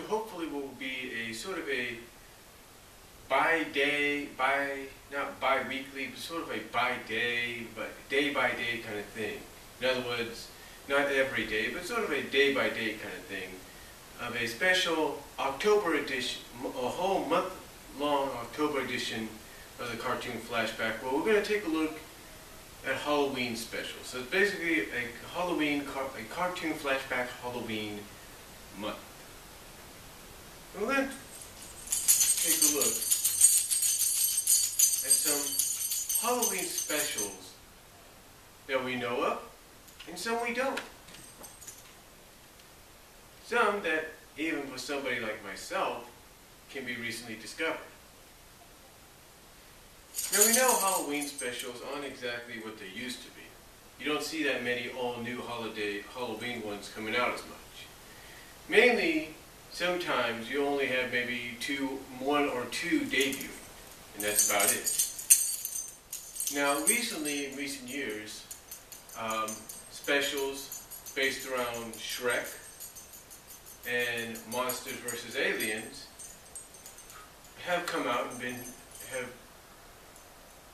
hopefully will be a sort of a not bi-weekly, but sort of a by-day, but day-by-day kind of thing. In other words, not every day, but sort of a day-by-day kind of thing of a special October edition, a whole month-long October edition of the cartoon Flashback, where we're going to take a look at Halloween specials. So it's basically a cartoon Flashback Halloween month. And we're going to take a look at some Halloween specials that we know of, and some we don't. Some that, even for somebody like myself, can be recently discovered. Now we know Halloween specials aren't exactly what they used to be. You don't see that many all-new Halloween ones coming out as much. Mainly, sometimes you only have maybe one or two debuting, and that's about it. Now recently, in recent years, specials based around Shrek and Monsters vs. Aliens have come out and have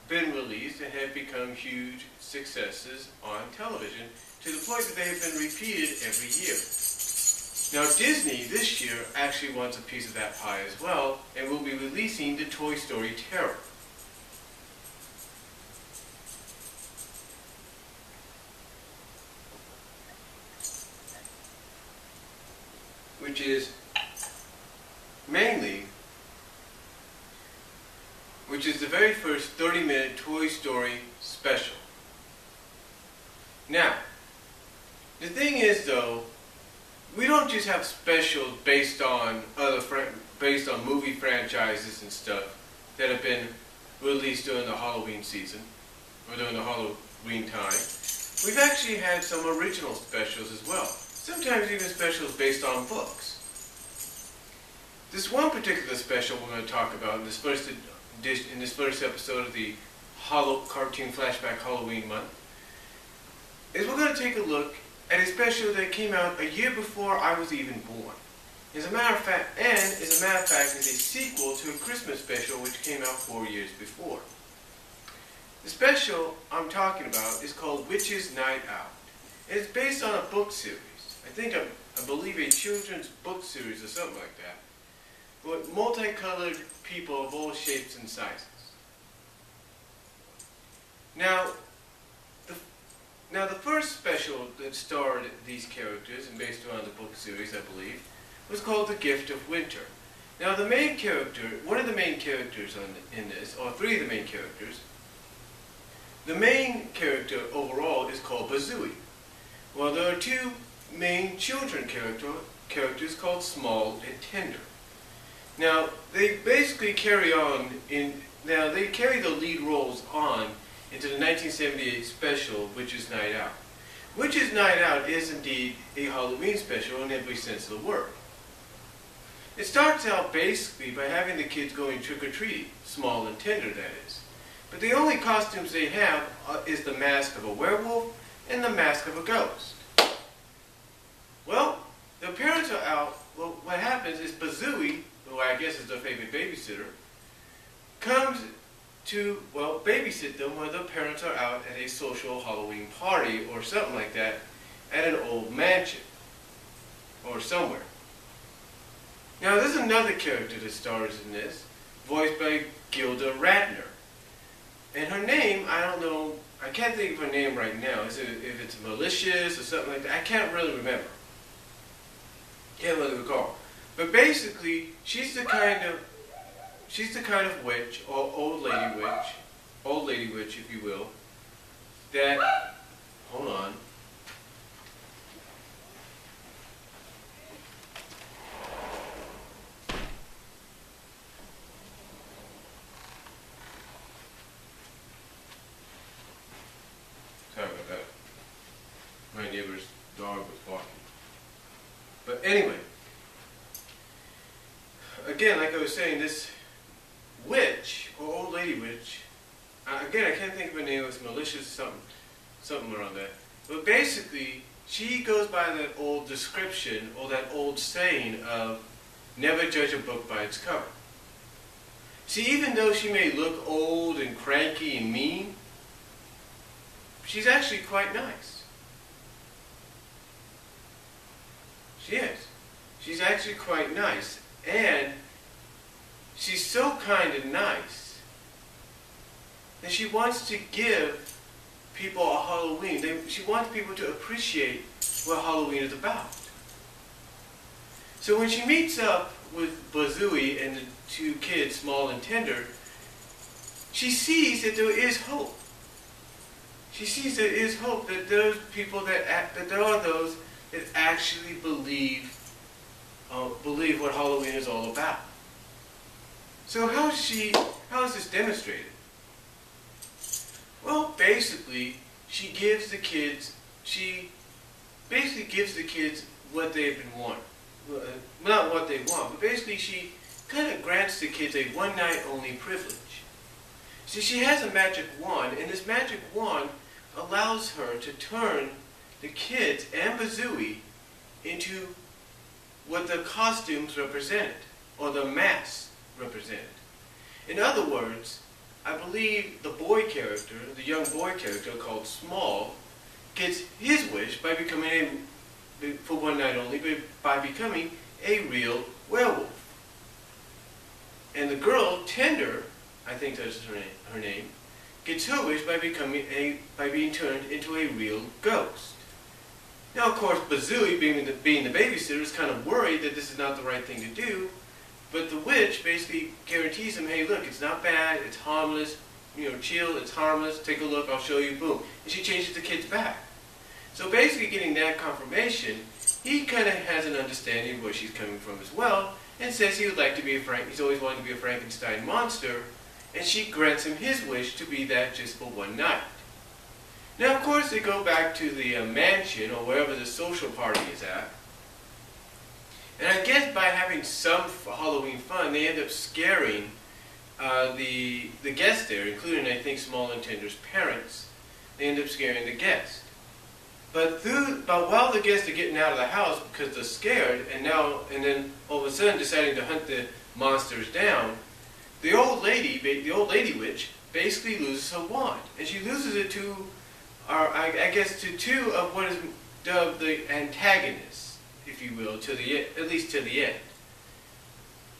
been released and have become huge successes on television, to the point that they have been repeated every year. Now Disney this year actually wants a piece of that pie as well, and will be releasing the Toy Story Terror. Which is the very first 30-minute Toy Story special. Now, the thing is though, we don't just have specials based on movie franchises and stuff that have been released during the Halloween season, or during the Halloween time. We've actually had some original specials as well. Sometimes even specials based on books. This one particular special we're going to talk about in this first episode of the Cartoon Flashback Halloween month is we're going to take a look at a special that came out a year before I was even born. As a matter of fact, is a sequel to a Christmas special which came out 4 years before. The special I'm talking about is called Witch's Night Out. And it's based on a book series. I believe a children's book series or something like that, with multicolored people of all shapes and sizes. Now the first special that starred these characters, and based around the book series, I believe, was called The Gift of Winter. Now the main character, one of the main characters in this, or three of the main characters, the main character overall is called Bazooey. Well, there are two main children characters called Small and Tender. Now, they basically carry the lead roles on into the 1978 special, Witch's Night Out. Witch's Night Out is indeed a Halloween special in every sense of the word. It starts out basically by having the kids going trick-or-treating, Small and Tender that is. But the only costumes they have is the mask of a werewolf and the mask of a ghost. Well, the parents are out. Well, what happens is Bazooey, who I guess is their favorite babysitter, comes to, babysit them when their parents are out at a social Halloween party or something like that at an old mansion or somewhere. Now, there's another character that stars in this, voiced by Gilda Radner. And her name, I don't know, I can't think of her name right now. If it's Malicious or something like that, I can't really remember. Can't really recall. But basically, she's the kind of witch, or old lady witch, if you will, that, hold on. Sorry about that. My neighbor's dog was barking. But anyway, again, like I was saying, this witch, or old lady witch, again, I can't think of her name, it was Malicious something around that. But basically, she goes by that old description, or that old saying of, never judge a book by its cover. See, even though she may look old and cranky and mean, she's actually quite nice. She is. She's actually quite nice. And she's so kind and nice that she wants to give people a Halloween. She wants people to appreciate what Halloween is about. So when she meets up with Bazooey and the two kids, Small and Tender, she sees that there is hope. She sees there is hope, that there's people that there are those that actually believe what Halloween is all about. So how is this demonstrated? Well, basically, she basically gives the kids what they've been wanting. Not what they want, but basically she kind of grants the kids a one-night only privilege. See, she has a magic wand, and this magic wand allows her to turn the kids and Bazooey into what the costumes represented, or the masks represented. In other words, I believe the boy character, the young boy character called Small, gets his wish by becoming for one night only, by becoming a real werewolf. And the girl, Tender, I think that's her name, gets her wish by being turned into a real ghost. Now, of course, Bazooey, being the babysitter, is kind of worried that this is not the right thing to do, but the witch basically guarantees him, hey, look, it's not bad, it's harmless, chill, it's harmless, take a look, I'll show you, boom. And she changes the kids back. So basically getting that confirmation, he kind of has an understanding of where she's coming from as well, and says he would like to be he's always wanted to be a Frankenstein monster, and she grants him his wish to be that just for one night. Now, of course, they go back to the mansion, or wherever the social party is at, and I guess by having some Halloween fun, they end up scaring the guests there, including, I think, Small and Tender's parents. They end up scaring the guests. But while the guests are getting out of the house because they're scared, and then all of a sudden deciding to hunt the monsters down, the old lady witch, basically loses her wand, and she loses it to, I guess, to two of what is dubbed the antagonists, if you will, at least to the end.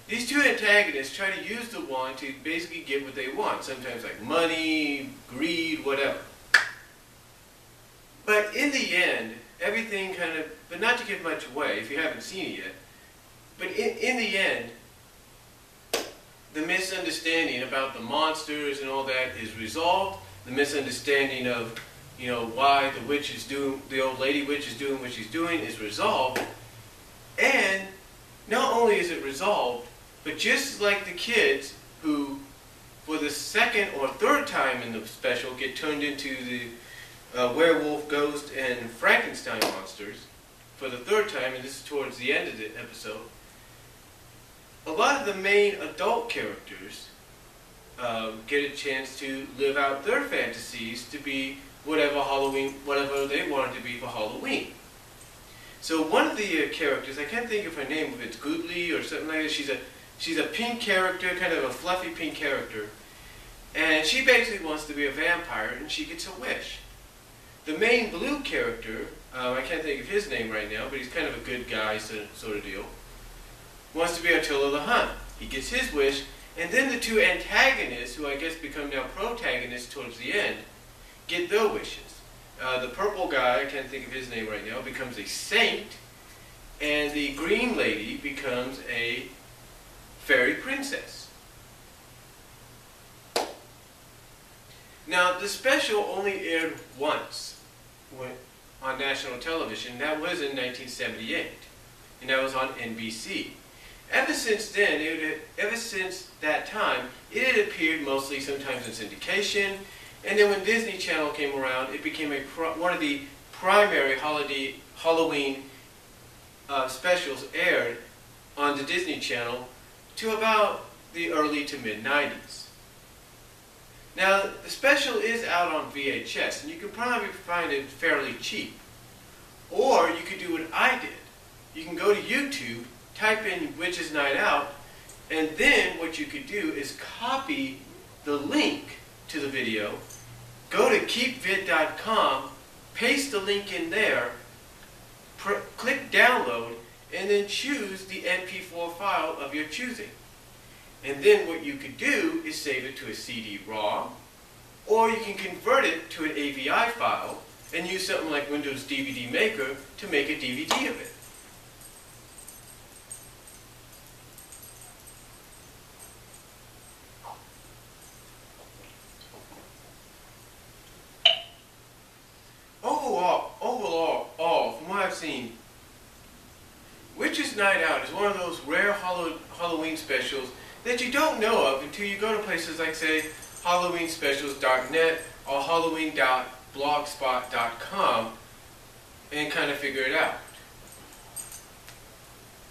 These two antagonists try to use the wand to basically get what they want, sometimes like money, greed, whatever. But in the end, everything kind of, but not to give much away if you haven't seen it yet, but in the end, the misunderstanding about the monsters and all that is resolved. The misunderstanding of, why the old lady witch is doing what she's doing is resolved. And not only is it resolved, but just like the kids who, for the second or third time in the special, get turned into the werewolf, ghost, and Frankenstein monsters for the third time, and this is towards the end of the episode, a lot of the main adult characters get a chance to live out their fantasies to be whatever they wanted to be for Halloween. So one of the characters, I can't think of her name, if it's Goodley or something like that, she's a pink character, kind of a fluffy pink character, and she basically wants to be a vampire, and she gets a wish. The main blue character, I can't think of his name right now, but he's kind of a good guy sort of deal, wants to be Attila the Hun. He gets his wish, and then the two antagonists, who I guess become now protagonists towards the end, get their wishes. The purple guy, I can't think of his name right now, becomes a saint, and the green lady becomes a fairy princess. Now, the special only aired once on national television. That was in 1978, and that was on NBC. Ever since that time, it had appeared mostly sometimes in syndication, and then when Disney Channel came around, it became one of the primary Halloween specials aired on the Disney Channel to about the early to mid-90s. Now, the special is out on VHS, and you can probably find it fairly cheap. Or you could do what I did. You can go to YouTube, type in Witches Night Out, and then what you could do is copy the link to the video, go to keepvid.com, paste the link in there, click download, and then choose the MP4 file of your choosing. And then what you could do is save it to a CD-ROM, or you can convert it to an AVI file and use something like Windows DVD Maker to make a DVD of it. Overall, from what I've seen, Witches Night Out is one of those rare Halloween specials that you don't know of until you go to places like, say, HalloweenSpecials.net or Halloween.blogspot.com and kind of figure it out.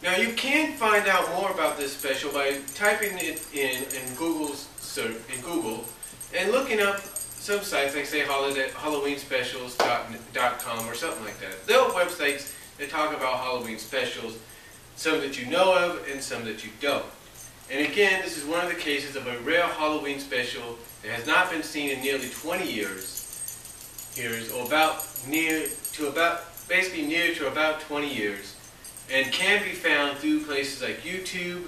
Now you can find out more about this special by typing it in Google and looking up some sites like, say, HalloweenSpecials.com or something like that. There are websites that talk about Halloween specials, some that you know of and some that you don't. And again, this is one of the cases of a rare Halloween special that has not been seen in nearly 20 years, or near to about 20 years, and can be found through places like YouTube,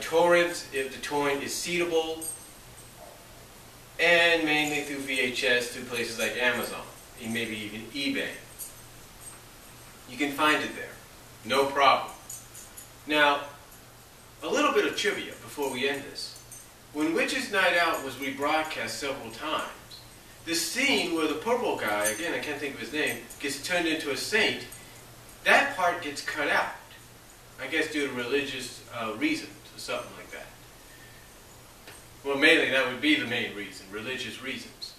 torrents if the torrent is seedable, and mainly through VHS through places like Amazon, and maybe even eBay. You can find it there, no problem. Now, a little bit of trivia before we end this. When Witches Night Out was rebroadcast several times, the scene where the purple guy, again I can't think of his name, gets turned into a saint, that part gets cut out. I guess due to religious reasons or something like that. Well, mainly that would be the main reason, religious reasons.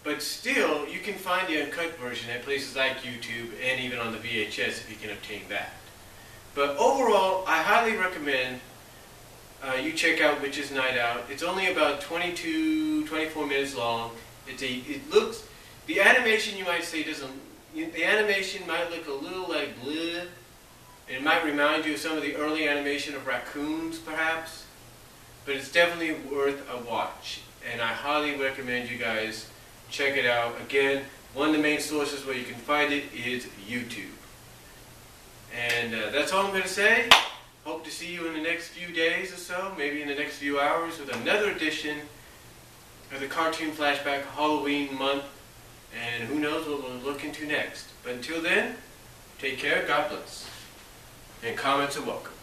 But still, you can find the uncut version at places like YouTube and even on the VHS if you can obtain that. But overall, I highly recommend you check out Witches Night Out. It's only about 24 minutes long. The animation you might say the animation might look a little like bleh. It might remind you of some of the early animation of raccoons, perhaps. But it's definitely worth a watch. And I highly recommend you guys check it out. Again, one of the main sources where you can find it is YouTube. And that's all I'm going to say. Hope to see you in the next few days or so, maybe in the next few hours, with another edition of the Cartoon Flashback Halloween month. And who knows what we'll look into next. But until then, take care, God bless. And comments are welcome.